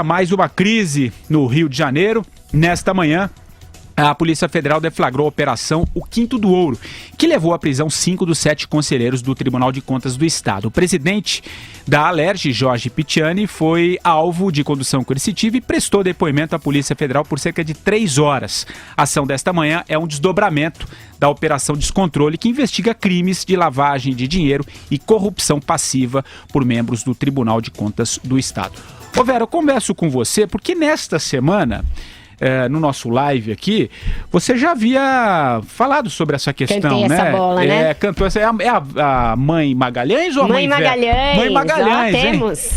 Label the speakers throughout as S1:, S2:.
S1: Mais uma crise no Rio de Janeiro. Nesta manhã, a Polícia Federal deflagrou a Operação O Quinto do Ouro, que levou à prisão 5 dos 7 conselheiros do Tribunal de Contas do Estado. O presidente da Alerj, Jorge Picciani, foi alvo de condução coercitiva e prestou depoimento à Polícia Federal por cerca de 3 horas. A ação desta manhã é um desdobramento da Operação Descontrole, que investiga crimes de lavagem de dinheiro e corrupção passiva por membros do Tribunal de Contas do Estado. Ô Vera, eu converso com você porque nesta semana, no nosso live aqui, você já havia falado sobre essa questão,
S2: Cantei
S1: né?
S2: Essa bola, né?
S1: Cantou essa. É a mãe Magalhães ou a mãe
S2: Magalhães?
S1: Mãe Magalhães, hein?
S2: Temos.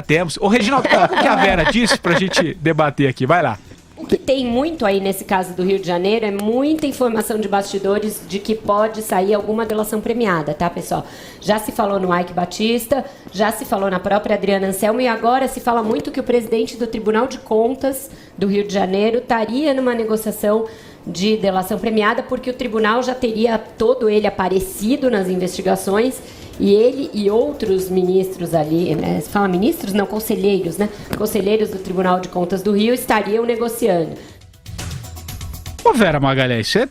S1: Temos. Ô Reginaldo, o que a Vera disse pra gente debater aqui? Vai lá.
S3: O que tem muito aí nesse caso do Rio de Janeiro é muita informação de bastidores de que pode sair alguma delação premiada, tá, pessoal? Já se falou no Ike Batista, já se falou na própria Adriana Anselmo e agora se fala muito que o presidente do Tribunal de Contas do Rio de Janeiro estaria numa negociação de delação premiada porque o tribunal já teria todo ele aparecido nas investigações e ele e outros ministros ali, né? Você fala ministros? Não, conselheiros, né? Conselheiros do Tribunal de Contas do Rio estariam negociando.
S1: Ô Vera Magalhães, você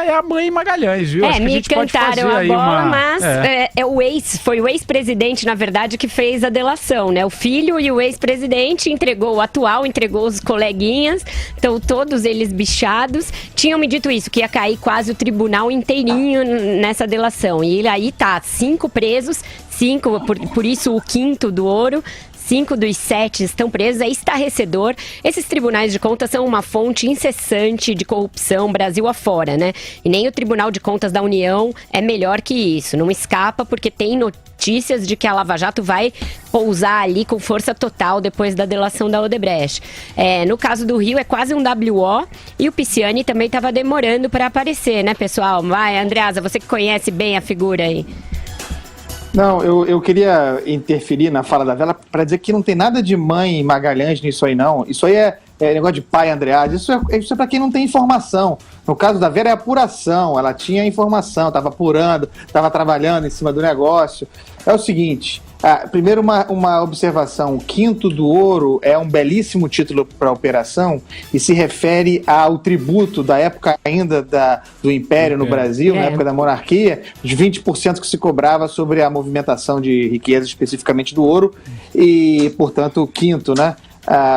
S1: é a mãe Magalhães, viu? Acho que a
S2: me
S1: gente pode
S2: cantaram
S1: fazer
S2: a
S1: aí
S2: bola, mas foi o ex-presidente, na verdade, que fez a delação, né? O filho e o ex-presidente o atual entregou os coleguinhas, então todos eles bichados, tinham me dito isso, que ia cair quase o tribunal inteirinho nessa delação. E aí tá, 5 presos, 5, por isso o quinto do ouro, 5 dos 7 estão presos, é estarrecedor. Esses tribunais de contas são uma fonte incessante de corrupção Brasil afora, né? E nem o Tribunal de Contas da União é melhor que isso. Não escapa porque tem notícias de que a Lava Jato vai pousar ali com força total depois da delação da Odebrecht. No caso do Rio é quase um WO e o Picciani também estava demorando para aparecer, né, pessoal? Vai, Andreasa, você que conhece bem a figura aí.
S4: Não, eu queria interferir na fala da Vera para dizer que não tem nada de mãe Magalhães nisso aí, não. Isso aí é negócio de pai Andreasa. Isso é para quem não tem informação. No caso da Vera é apuração. Ela tinha informação, estava apurando, estava trabalhando em cima do negócio. É o seguinte, primeiro uma observação. O Quinto do Ouro é um belíssimo título para a operação e se refere ao tributo da época ainda do Império no Brasil, na época da monarquia, os 20% que se cobrava sobre a movimentação de riqueza, especificamente do ouro, e, portanto, o quinto, né?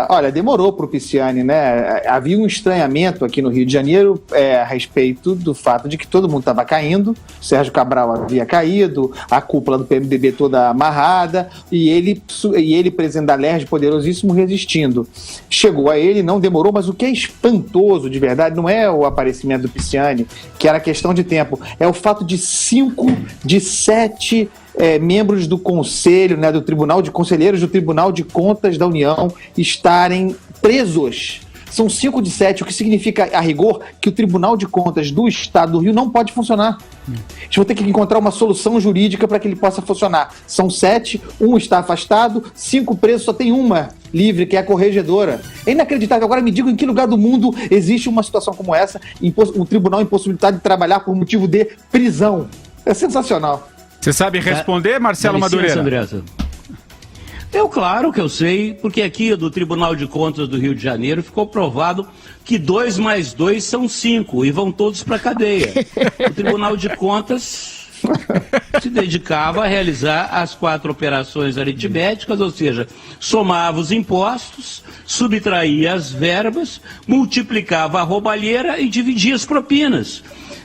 S4: Olha, demorou para o Picciani, né? Havia um estranhamento aqui no Rio de Janeiro a respeito do fato de que todo mundo estava caindo, Sérgio Cabral havia caído, a cúpula do PMDB toda amarrada, e ele presidente da Alerj, poderosíssimo, resistindo. Chegou a ele, não demorou, mas o que é espantoso, de verdade, não é o aparecimento do Picciani, que era questão de tempo, é o fato de 5 de 7 membros do Conselho, né, do Tribunal de Conselheiros do Tribunal de Contas da União estarem presos. São 5 de 7, o que significa, a rigor, que o Tribunal de Contas do Estado do Rio não pode funcionar. A gente vai ter que encontrar uma solução jurídica para que ele possa funcionar. São 7, 1 está afastado, 5 presos, só tem uma livre, que é a corregedora. É inacreditável. Agora me diga em que lugar do mundo existe uma situação como essa, um tribunal impossibilitado de trabalhar por motivo de prisão. É sensacional.
S1: Você sabe responder, Marcelo Madureira?
S5: Andreasa. Claro que eu sei, porque aqui do Tribunal de Contas do Rio de Janeiro ficou provado que 2 mais 2 são 5 e vão todos para a cadeia. O Tribunal de Contas se dedicava a realizar as 4 operações aritméticas, ou seja, somava os impostos, subtraía as verbas, multiplicava a roubalheira e dividia as propinas.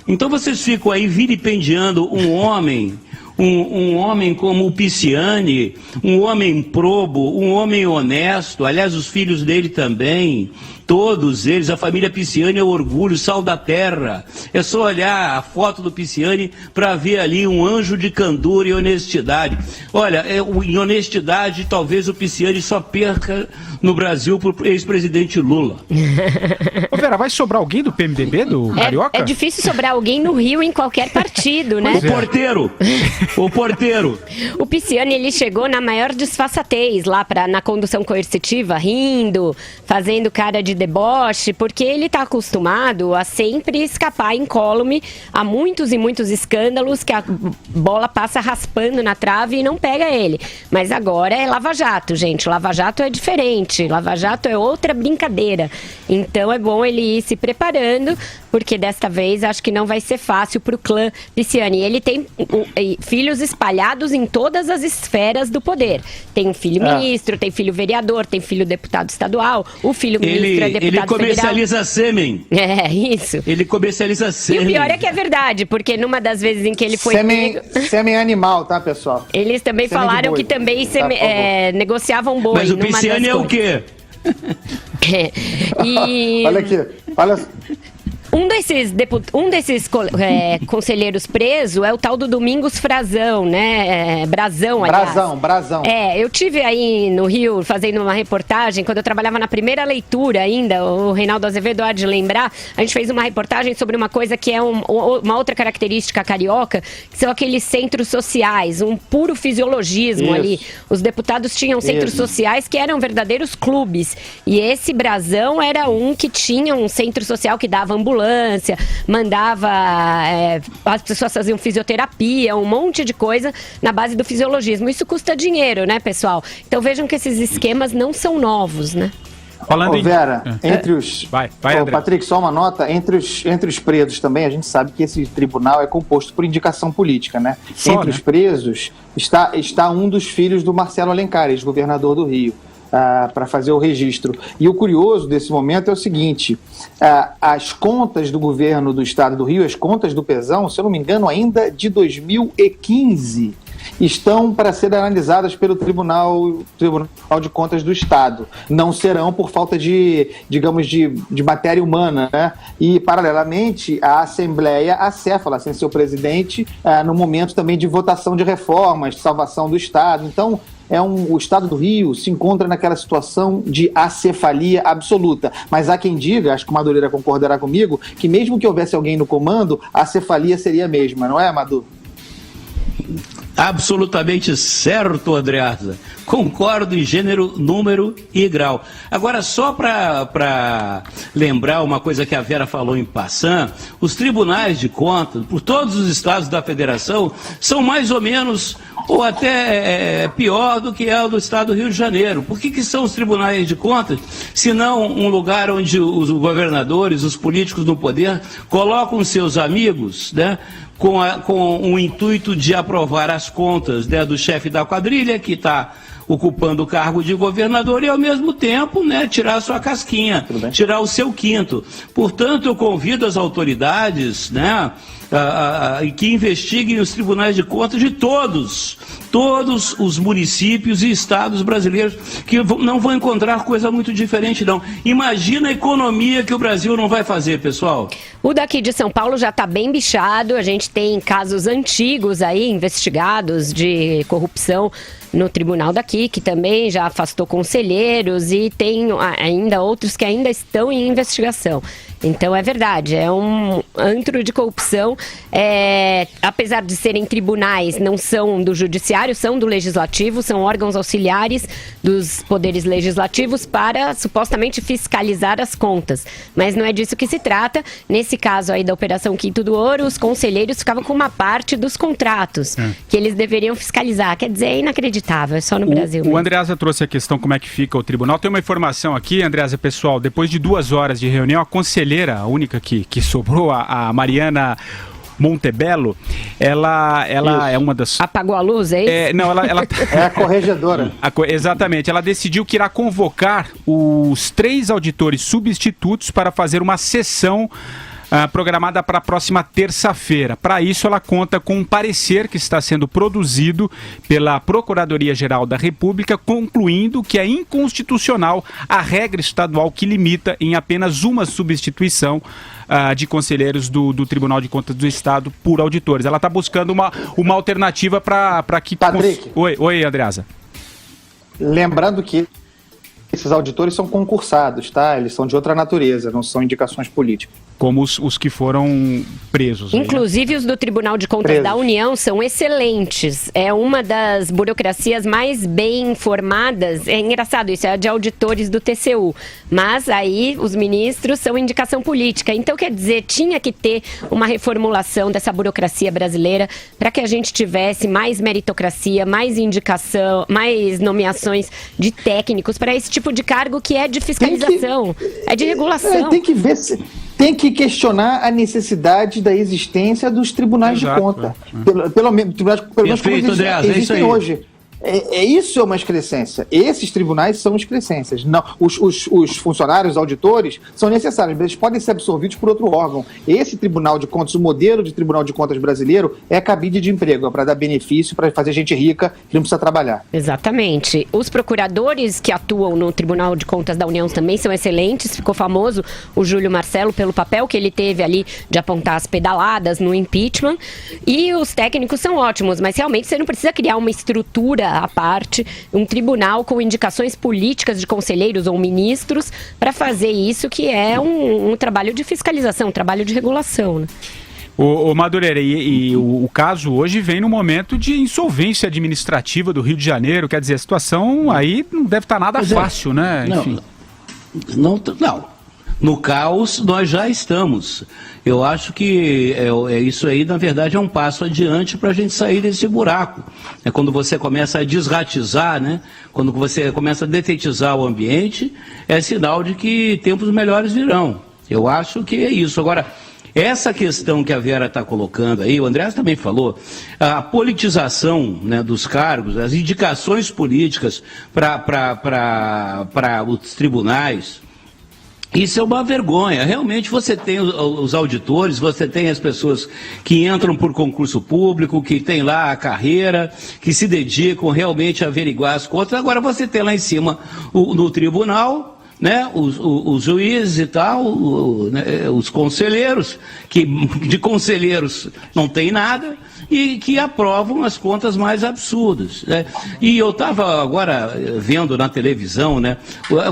S5: Então vocês ficam aí vilipendiando um homem como o Picciani, um homem probo, um homem honesto, aliás, os filhos dele também, todos eles, a família Picciani é o orgulho, sal da terra. É só olhar a foto do Picciani para ver ali um anjo de candor e honestidade. Olha, em honestidade, talvez o Picciani só perca no Brasil para o ex-presidente Lula.
S1: Ô Vera, vai sobrar alguém do PMDB, do Carioca?
S2: É difícil sobrar alguém no Rio em qualquer partido, né?
S5: O porteiro. O porteiro.
S2: O Pisciani, ele chegou na maior disfarçatez lá na condução coercitiva, rindo, fazendo cara de deboche, porque ele está acostumado a sempre escapar incólume a muitos e muitos escândalos que a bola passa raspando na trave e não pega ele. Mas agora é Lava Jato, gente. Lava Jato é diferente. Lava Jato é outra brincadeira. Então é bom ele ir se preparando, porque desta vez acho que não vai ser fácil para o clã Pisciani. Ele tem filhos espalhados em todas as esferas do poder. Tem um filho ministro, tem filho vereador, tem filho deputado estadual, o filho ministro é deputado federal.
S5: Ele comercializa sêmen.
S2: É, isso.
S5: Ele comercializa sêmen.
S2: E o pior é que é verdade, porque numa das vezes em que ele foi...
S4: Sêmen animal, tá, pessoal?
S2: Eles também falaram que também negociavam boi.
S5: Mas o Pisciani é o quê?
S4: Olha aqui, olha...
S2: Um desses conselheiros presos é o tal do Domingos Frazão, né? Brazão, aliás.
S4: Brazão.
S2: Eu tive aí no Rio fazendo uma reportagem, quando eu trabalhava na primeira leitura ainda, o Reinaldo Azevedo há de lembrar, a gente fez uma reportagem sobre uma coisa que é uma outra característica carioca, que são aqueles centros sociais, um puro fisiologismo ali. Os deputados tinham centros sociais que eram verdadeiros clubes. E esse Brazão era um que tinha um centro social que dava ambulância, mandava, as pessoas faziam fisioterapia, um monte de coisa na base do fisiologismo. Isso custa dinheiro, né, pessoal? Então vejam que esses esquemas não são novos, né?
S4: Falando Vera, entre os...
S1: Vai,
S4: Patrick, só uma nota, entre os presos também, a gente sabe que esse tribunal é composto por indicação política, né? Entre os presos está um dos filhos do Marcelo Alencar, ex-governador do Rio, para fazer o registro. E o curioso desse momento é o seguinte, as contas do governo do estado do Rio, as contas do Pezão, se eu não me engano, ainda de 2015, estão para ser analisadas pelo Tribunal de Contas do Estado. Não serão por falta de, digamos, de matéria humana, né? E, paralelamente, a Assembleia acéfala, sem seu presidente, no momento também de votação de reformas, de salvação do Estado. Então, o Estado do Rio se encontra naquela situação de acefalia absoluta. Mas há quem diga, acho que o Madureira concordará comigo, que mesmo que houvesse alguém no comando, a acefalia seria a mesma, não é, Madu?
S5: Absolutamente certo, Andreasa. Concordo em gênero, número e grau. Agora, só para lembrar uma coisa que a Vera falou em passant, os tribunais de contas, por todos os estados da federação, são mais ou menos, ou até pior do que é o do estado do Rio de Janeiro. Por que são os tribunais de contas, se não um lugar onde os governadores, os políticos no poder, colocam seus amigos, né, com o intuito de aprovar as contas, né, do chefe da quadrilha, que está ocupando o cargo de governador, e ao mesmo tempo, né, tirar a sua casquinha, tirar o seu quinto. Portanto, eu convido as autoridades, né, que investiguem os tribunais de contas de todos os municípios e estados brasileiros, que não vão encontrar coisa muito diferente, não. Imagina a economia que o Brasil não vai fazer, pessoal.
S2: O daqui de São Paulo já está bem bichado, a gente tem casos antigos aí, investigados de corrupção no tribunal daqui, que também já afastou conselheiros, e tem ainda outros que ainda estão em investigação. Então é verdade, é um antro de corrupção, apesar de serem tribunais, não são do judiciário, são do legislativo, são órgãos auxiliares dos poderes legislativos para supostamente fiscalizar as contas, mas não é disso que se trata. Nesse caso aí da Operação Quinto do Ouro, os conselheiros ficavam com uma parte dos contratos que eles deveriam fiscalizar, quer dizer, é inacreditável, é só no Brasil mesmo.
S1: O Andreasa trouxe a questão como é que fica o tribunal. Tem uma informação aqui, Andreasa, pessoal, depois de 2 horas de reunião, a conselheira, a única que sobrou, a Mariana Montebello, ela é uma das...
S2: Apagou a luz, é isso?
S1: Não, ela...
S4: É a corregedora.
S1: Exatamente, ela decidiu que irá convocar os 3 auditores substitutos para fazer uma sessão programada para a próxima terça-feira. Para isso, ela conta com um parecer que está sendo produzido pela Procuradoria-Geral da República, concluindo que é inconstitucional a regra estadual que limita em apenas uma substituição de conselheiros do Tribunal de Contas do Estado por auditores. Ela está buscando uma alternativa para que...
S4: Patrick.
S1: Oi, Andreasa.
S4: Lembrando que esses auditores são concursados, tá? Eles são de outra natureza, não são indicações políticas.
S1: Como os que foram presos.
S2: Inclusive, os do Tribunal de Contas da União são excelentes. É uma das burocracias mais bem formadas. É engraçado, isso é de auditores do TCU. Mas aí os ministros são indicação política. Então, quer dizer, tinha que ter uma reformulação dessa burocracia brasileira para que a gente tivesse mais meritocracia, mais indicação, mais nomeações de técnicos para esse tipo de cargo que é de fiscalização, é de regulação.
S4: Tem que ver se... Tem que questionar a necessidade da existência dos tribunais de conta. Pelo menos como existem hoje. Isso é uma excrescência. Esses tribunais são excrescências. Não, os funcionários, os auditores, são necessários, mas eles podem ser absorvidos por outro órgão. Esse Tribunal de Contas, o modelo de Tribunal de Contas brasileiro, é cabide de emprego, é para dar benefício, para fazer gente rica que não precisa trabalhar.
S2: Exatamente. Os procuradores que atuam no Tribunal de Contas da União também são excelentes. Ficou famoso o Júlio Marcelo pelo papel que ele teve ali de apontar as pedaladas no impeachment. E os técnicos são ótimos, mas realmente você não precisa criar uma estrutura à parte, um tribunal com indicações políticas de conselheiros ou ministros para fazer isso, que é um trabalho de fiscalização, um trabalho de regulação, né?
S1: O Madureira, o caso hoje vem no momento de insolvência administrativa do Rio de Janeiro, quer dizer, a situação aí não deve estar nada fácil, né? Enfim.
S5: Não. No caos nós já estamos. Eu acho que isso aí, na verdade, é um passo adiante para a gente sair desse buraco. É quando você começa a desratizar, né? Quando você começa a detetizar o ambiente, é sinal de que tempos melhores virão. Eu acho que é isso. Agora, essa questão que a Vera está colocando aí, o Andrés também falou, a politização, né, dos cargos, as indicações políticas para os tribunais, isso é uma vergonha. Realmente você tem os auditores, você tem as pessoas que entram por concurso público, que tem lá a carreira, que se dedicam realmente a averiguar as contas. Agora você tem lá em cima no tribunal, né, os juízes e tal, os conselheiros, que de conselheiros não tem nada, e que aprovam as contas mais absurdas, né? E eu estava agora vendo na televisão, né?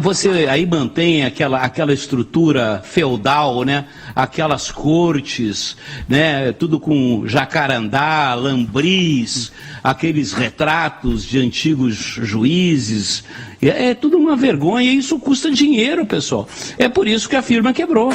S5: Você aí mantém aquela estrutura feudal, né? Aquelas cortes, né? Tudo com jacarandá, lambris, aqueles retratos de antigos juízes. É tudo uma vergonha e isso custa dinheiro, pessoal. É por isso que a firma quebrou.